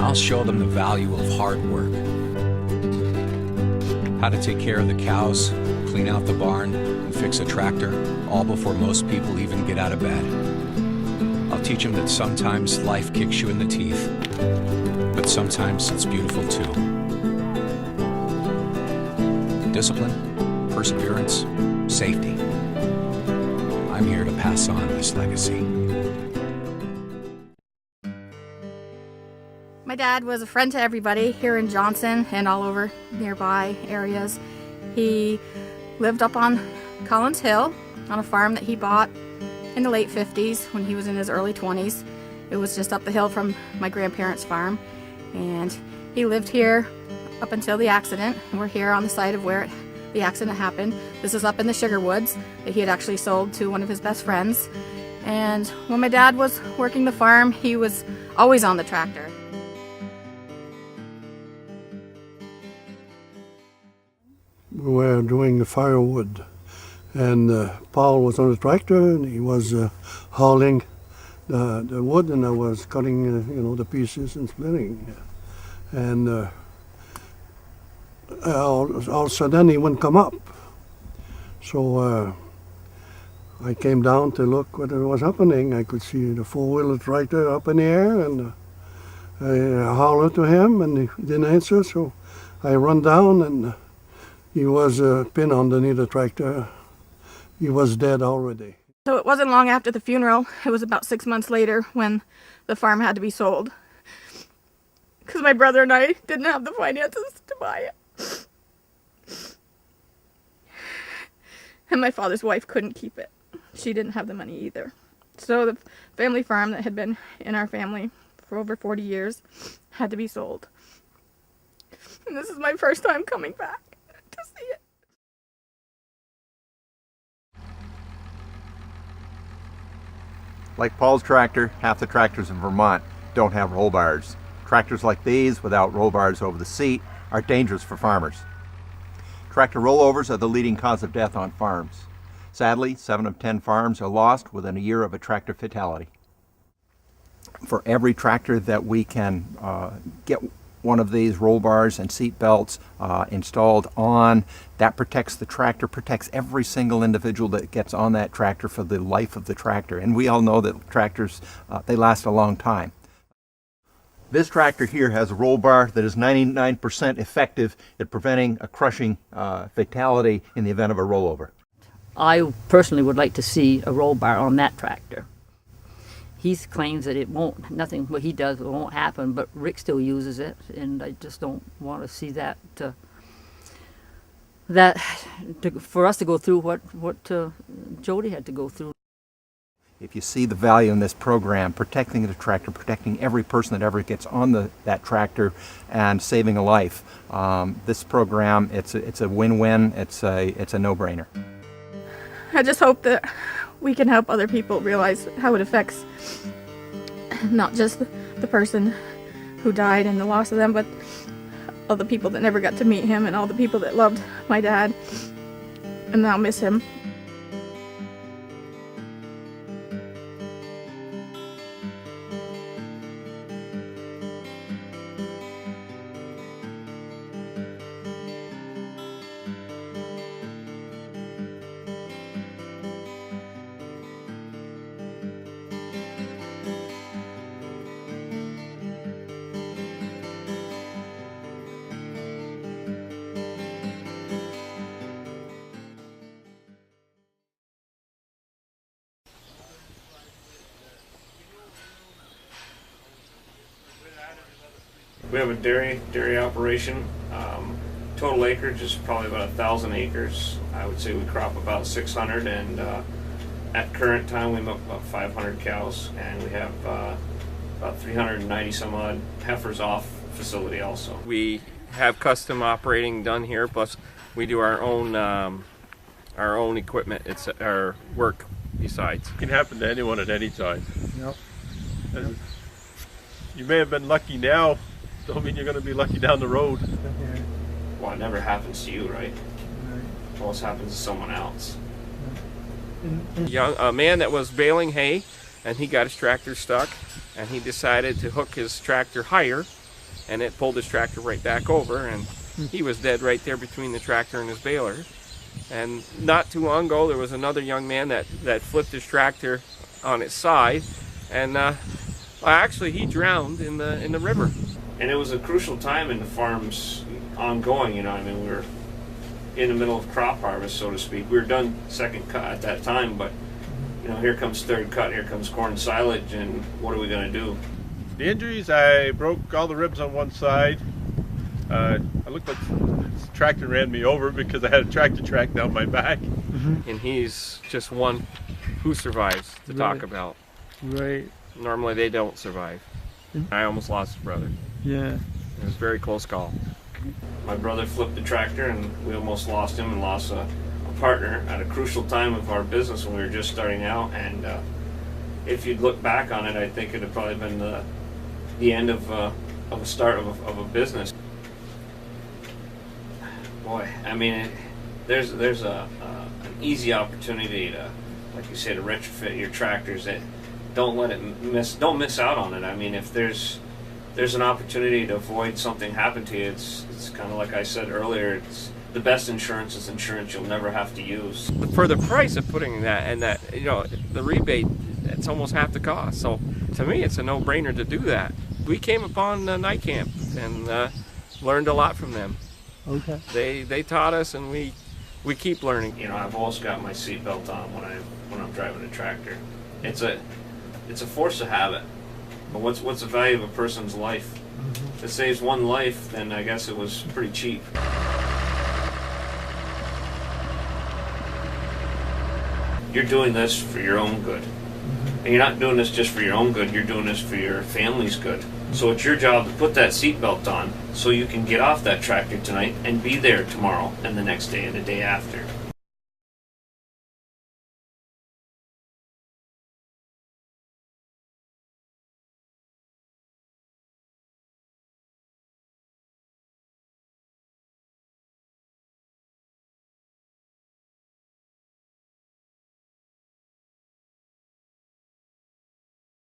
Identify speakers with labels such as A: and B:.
A: I'll show them the value of hard work. How to take care of the cows, clean out the barn, and fix a tractor, all before most people even get out of bed. I'll teach them that sometimes life kicks you in the teeth, but sometimes it's beautiful too. Discipline, perseverance, safety. I'm here to pass on this legacy.
B: My dad was a friend to everybody here in Johnson and all over nearby areas. He lived up on Collins Hill on a farm that he bought in the late 50s when he was in his early 20s. It was just up the hill from my grandparents' farm, and he lived here up until the accident. We're here on the site of where the accident happened. This is up in the sugar woods that he had actually sold to one of his best friends. And when my dad was working the farm, he was always on the tractor.
C: We were doing the firewood, and Paul was on the tractor, and he was hauling the wood, and I was cutting the pieces and splitting. And all of a sudden he wouldn't come up. So I came down to look what was happening. I could see the four-wheeler tractor up in the air, and I hollered to him, and he didn't answer, so I run down, and he was pinned underneath the tractor. He was dead already.
B: So it wasn't long after the funeral. It was about 6 months later when the farm had to be sold, because my brother and I didn't have the finances to buy it. And my father's wife couldn't keep it. She didn't have the money either. So the family farm that had been in our family for over 40 years had to be sold. And this is my first time coming back to see it.
D: Like Paul's tractor, half the tractors in Vermont don't have roll bars. Tractors like these, without roll bars over the seat, are dangerous for farmers. Tractor rollovers are the leading cause of death on farms. Sadly, 7 of 10 farms are lost within a year of a tractor fatality. For every tractor that we can get one of these roll bars and seat belts installed on, that protects the tractor, protects every single individual that gets on that tractor for the life of the tractor. And we all know that tractors, they last a long time. This tractor here has a roll bar that is 99% effective at preventing a crushing fatality in the event of a rollover.
E: I personally would like to see a roll bar on that tractor. He claims that it won't, nothing what he does won't happen, but Rick still uses it, and I just don't want to see that for us to go through what Jody had to go through.
D: If you see the value in this program, protecting the tractor, protecting every person that ever gets on that tractor, and saving a life, this program, it's a win-win. It's a no-brainer.
B: I just hope that we can help other people realize how it affects not just the person who died and the loss of them, but all the people that never got to meet him and all the people that loved my dad and now miss him.
F: We have a dairy operation. Total acreage is probably about 1,000 acres. I would say we crop about 600, and at current time we milk about 500 cows, and we have about 390 some odd heifers off facility also.
G: We have custom operating done here, plus we do our own equipment. It's our work besides.
H: It can happen to anyone at any time.
C: Yep.
H: And you may have been lucky now, don't mean you're going to be lucky down the road.
F: Well, it never happens to you, right? It always happens to someone else.
G: A man that was baling hay, and he got his tractor stuck, and he decided to hook his tractor higher and it pulled his tractor right back over, and he was dead right there between the tractor and his baler. And not too long ago, there was another young man that flipped his tractor on its side, and actually he drowned in the river.
F: And it was a crucial time in the farm's ongoing, you know, I mean, we were in the middle of crop harvest, so to speak. We were done second cut at that time, but, you know, here comes third cut, here comes corn silage, and what are we going to do?
H: The injuries, I broke all the ribs on one side. I looked like the tractor ran me over because I had a tractor track down my back.
G: And he's just one who survives to talk about.
I: Right.
G: Normally they don't survive. I almost lost his brother.
I: Yeah.
G: It was a very close call.
F: My brother flipped the tractor, and we almost lost him and lost a partner at a crucial time of our business when we were just starting out. And if you'd look back on it, I think it'd have probably been the end of a start of a business. Boy, I mean, there's an easy opportunity to, like you say, to retrofit your tractors. That don't miss out on it. I mean, if there's an opportunity to avoid something happen to you, it's kind of like I said earlier. It's the best insurance is insurance you'll never have to use.
G: For the price of putting that and that, you know, the rebate, it's almost half the cost. So to me, it's a no-brainer to do that. We came upon NYCAMH and learned a lot from them.
I: Okay.
G: They taught us, and we keep learning.
F: You know, I've always got my seatbelt on when I'm driving a tractor. It's a force of habit. But what's the value of a person's life? If it saves one life, then I guess it was pretty cheap. You're doing this for your own good. And you're not doing this just for your own good, you're doing this for your family's good. So it's your job to put that seatbelt on so you can get off that tractor tonight and be there tomorrow and the next day and the day after.